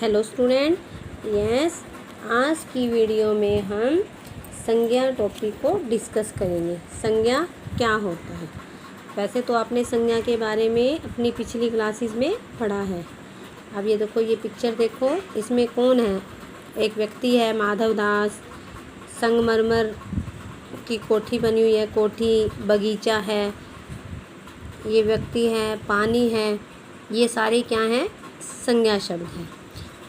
Hello student, yes, आज की video में हम संज्ञा टॉपिक को डिस्कस करेंगे। संज्ञा क्या होता है? वैसे तो आपने संज्ञा के बारे में अपनी पिछली क्लासेस में पढ़ा है। अब ये देखो, ये पिक्चर देखो, इसमें कौन है? एक व्यक्ति है, माधव दास। संगमरमर की कोठी बनी हुई है, कोठी, बगीचा है, ये व्यक्ति है, पानी है, ये सारे क्या हैं? संज्ञा शब्द हैं।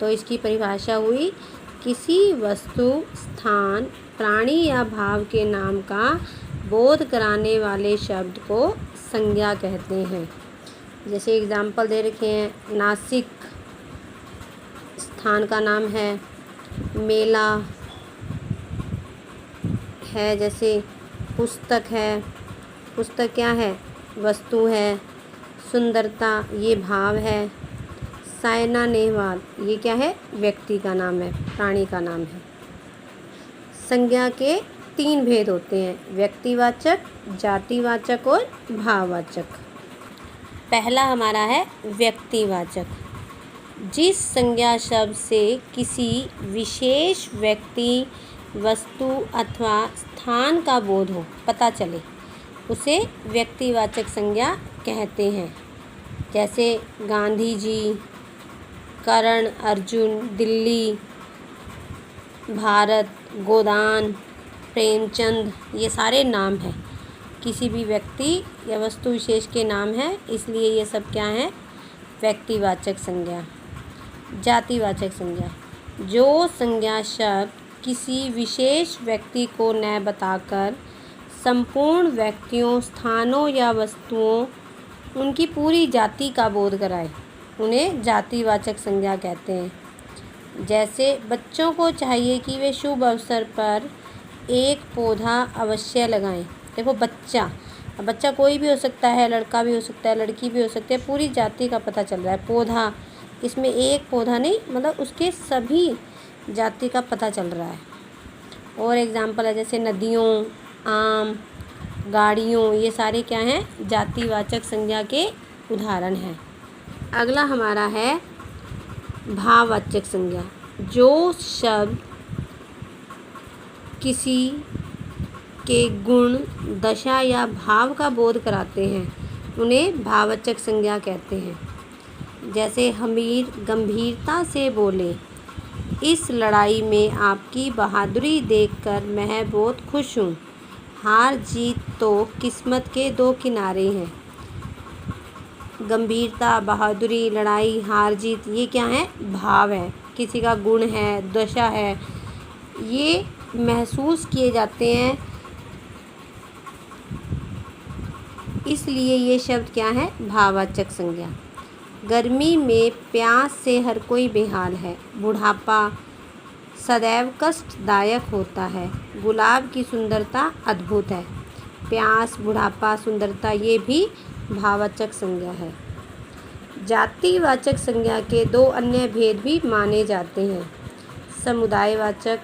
तो इसकी परिभाषा हुई, किसी वस्तु, स्थान, प्राणी या भाव के नाम का बोध कराने वाले शब्द को संज्ञा कहते हैं। जैसे एग्जाम्पल दे रखे हैं, नासिक स्थान का नाम है, मेला है, जैसे पुस्तक है, पुस्तक क्या है? वस्तु है। सुंदरता ये भाव है। सायना नेहवाल ये क्या है? व्यक्ति का नाम है, प्राणी का नाम है। संज्ञा के 3 भेद होते हैं, व्यक्तिवाचक, जातिवाचक और भाववाचक। पहला हमारा है व्यक्तिवाचक। जिस संज्ञा शब्द से किसी विशेष व्यक्ति, वस्तु अथवा स्थान का बोध हो, पता चले, उसे व्यक्तिवाचक संज्ञा कहते हैं। जैसे गांधी जी, कर्ण अर्जुन, दिल्ली, भारत, गोदान, प्रेमचंद, ये सारे नाम हैं, किसी भी व्यक्ति या वस्तु विशेष के नाम हैं, इसलिए ये सब क्या हैं? व्यक्तिवाचक संज्ञा। जातिवाचक संज्ञा, जो संज्ञा शब्द किसी विशेष व्यक्ति को न बताकर संपूर्ण व्यक्तियों, स्थानों या वस्तुओं, उनकी पूरी जाति का बोध कराए, उन्हें जातिवाचक संज्ञा कहते हैं। जैसे बच्चों को चाहिए कि वे शुभ अवसर पर एक पौधा अवश्य लगाएं। देखो, बच्चा, अब बच्चा कोई भी हो सकता है, लड़का भी हो सकता है, लड़की भी हो सकती है, पूरी जाति का पता चल रहा है। पौधा, इसमें एक पौधा नहीं, मतलब उसके सभी जाति का पता चल रहा है। और एग्जाम्पल है, जैसे नदियों, आम, गाड़ियों, ये सारे क्या हैं? जातिवाचक संज्ञा के उदाहरण हैं। अगला हमारा है भाववाचक संज्ञा। जो शब्द किसी के गुण, दशा या भाव का बोध कराते हैं, उन्हें भाववाचक संज्ञा कहते हैं। जैसे हमीर गंभीरता से बोले, इस लड़ाई में आपकी बहादुरी देखकर मैं बहुत खुश हूँ। हार जीत तो किस्मत के 2 किनारे हैं। गंभीरता, बहादुरी, लड़ाई, हार जीत, ये क्या है? भाव है, किसी का गुण है, दशा है, ये महसूस किए जाते हैं, इसलिए ये शब्द क्या है? भाववाचक संज्ञा। गर्मी में प्यास से हर कोई बेहाल है। बुढ़ापा सदैव कष्टदायक होता है। गुलाब की सुंदरता अद्भुत है। प्यास, बुढ़ापा, सुंदरता, ये भी भाववाचक संज्ञा है। जातिवाचक संज्ञा के 2 अन्य भेद भी माने जाते हैं। समुदायवाचक,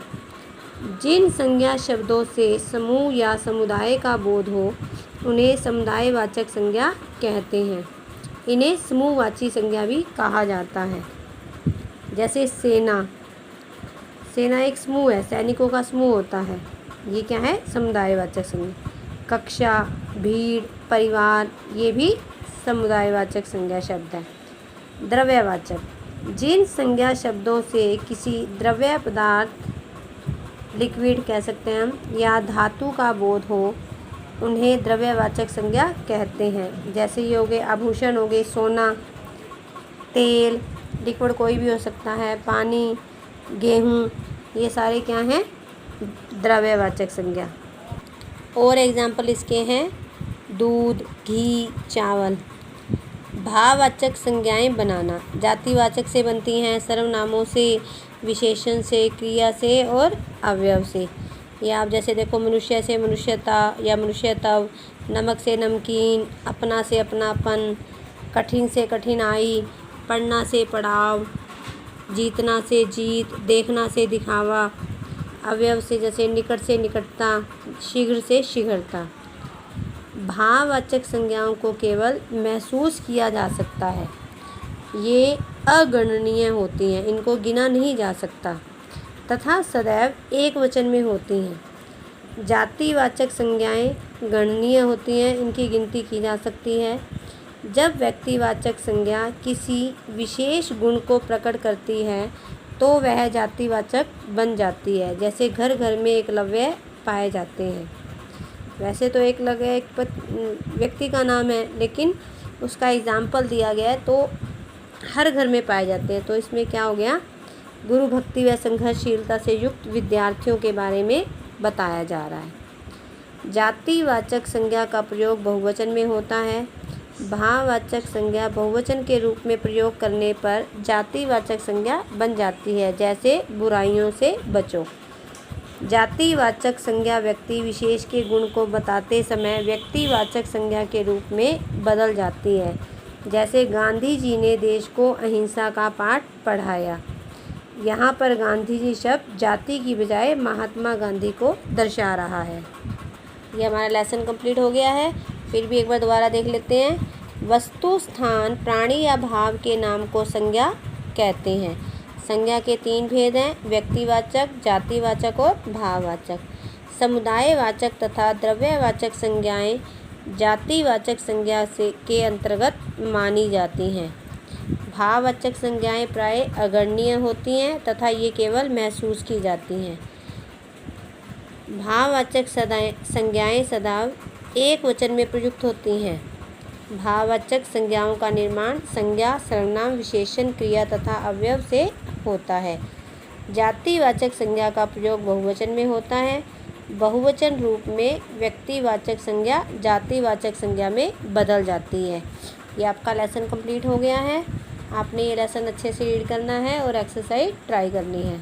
जिन संज्ञा शब्दों से समूह या समुदाय का बोध हो, उन्हें समुदायवाचक संज्ञा कहते हैं। इन्हें समूहवाची संज्ञा भी कहा जाता है। जैसे सेना, सेना एक समूह है, सैनिकों का समूह होता है, ये क्या है? समुदायवाचक संज्ञा। कक्षा, भीड़, परिवार, ये भी समुदायवाचक संज्ञा शब्द है। द्रव्यवाचक, जिन संज्ञा शब्दों से किसी द्रव्य पदार्थ, लिक्विड कह सकते हैं हम, या धातु का बोध हो, उन्हें द्रव्यवाचक संज्ञा कहते हैं। जैसे ये हो गए आभूषण, हो गए सोना, तेल, लिक्विड कोई भी हो सकता है, पानी, गेहूँ, ये सारे क्या हैं? द्रव्यवाचक संज्ञा। और एग्जाम्पल इसके हैं, दूध, घी, चावल। भाववाचक संज्ञाएं बनाना, जातिवाचक से बनती हैं, सर्वनामों से, विशेषण से, क्रिया से और अवयव से। या आप जैसे देखो, मनुष्य से मनुष्यता या मनुष्यत्व, नमक से नमकीन, अपना से अपनापन, कठिन से कठिनाई, पढ़ना से पढ़ाव, जीतना से जीत, देखना से दिखावा। अवयव से जैसे निकट से निकटता, शीघ्र से शीघ्रता। भाववाचक संज्ञाओं को केवल महसूस किया जा सकता है, ये अगणनीय होती हैं, इनको गिना नहीं जा सकता, तथा सदैव एक वचन में होती हैं। जातिवाचक संज्ञाएं गणनीय होती हैं, इनकी गिनती की जा सकती है। जब व्यक्तिवाचक संज्ञा किसी विशेष गुण को प्रकट करती है तो वह जातिवाचक बन जाती है। जैसे घर घर में एकलव्य पाए जाते हैं। वैसे तो एकलव्य एक व्यक्ति का नाम है, लेकिन उसका एग्जाम्पल दिया गया है तो हर घर में पाए जाते हैं। तो इसमें क्या हो गया, गुरु भक्ति व संघर्षशीलता से युक्त विद्यार्थियों के बारे में बताया जा रहा है। जातिवाचक संज्ञा का प्रयोग बहुवचन में होता है। भाववाचक संज्ञा बहुवचन के रूप में प्रयोग करने पर जातिवाचक संज्ञा बन जाती है। जैसे बुराइयों से बचो। जातिवाचक संज्ञा व्यक्ति विशेष के गुण को बताते समय व्यक्तिवाचक संज्ञा के रूप में बदल जाती है। जैसे गांधी जी ने देश को अहिंसा का पाठ पढ़ाया। यहाँ पर गांधी जी शब्द जाति की बजाय महात्मा गांधी को दर्शा रहा है। ये हमारा लेसन कंप्लीट हो गया है। फिर भी एक बार दोबारा देख लेते हैं। वस्तु, स्थान, प्राणी या भाव के नाम को संज्ञा कहते हैं। संज्ञा के 3 भेद हैं, व्यक्तिवाचक, जातिवाचक और भाववाचक। समुदायवाचक तथा द्रव्यवाचक संज्ञाएं जातिवाचक संज्ञा से के अंतर्गत मानी जाती हैं। भाववाचक संज्ञाएं प्रायः अगणनीय होती हैं तथा ये केवल महसूस की जाती हैं। भाववाचक संज्ञाएं सदैव एक वचन में प्रयुक्त होती हैं। भाववाचक संज्ञाओं का निर्माण संज्ञा, सर्वनाम, विशेषण, क्रिया तथा अवयव से होता है। जातिवाचक संज्ञा का प्रयोग बहुवचन में होता है। बहुवचन रूप में व्यक्तिवाचक संज्ञा जातिवाचक संज्ञा में बदल जाती है। ये आपका लेसन कंप्लीट हो गया है। आपने ये लेसन अच्छे से रीड करना है और एक्सरसाइज ट्राई करनी है।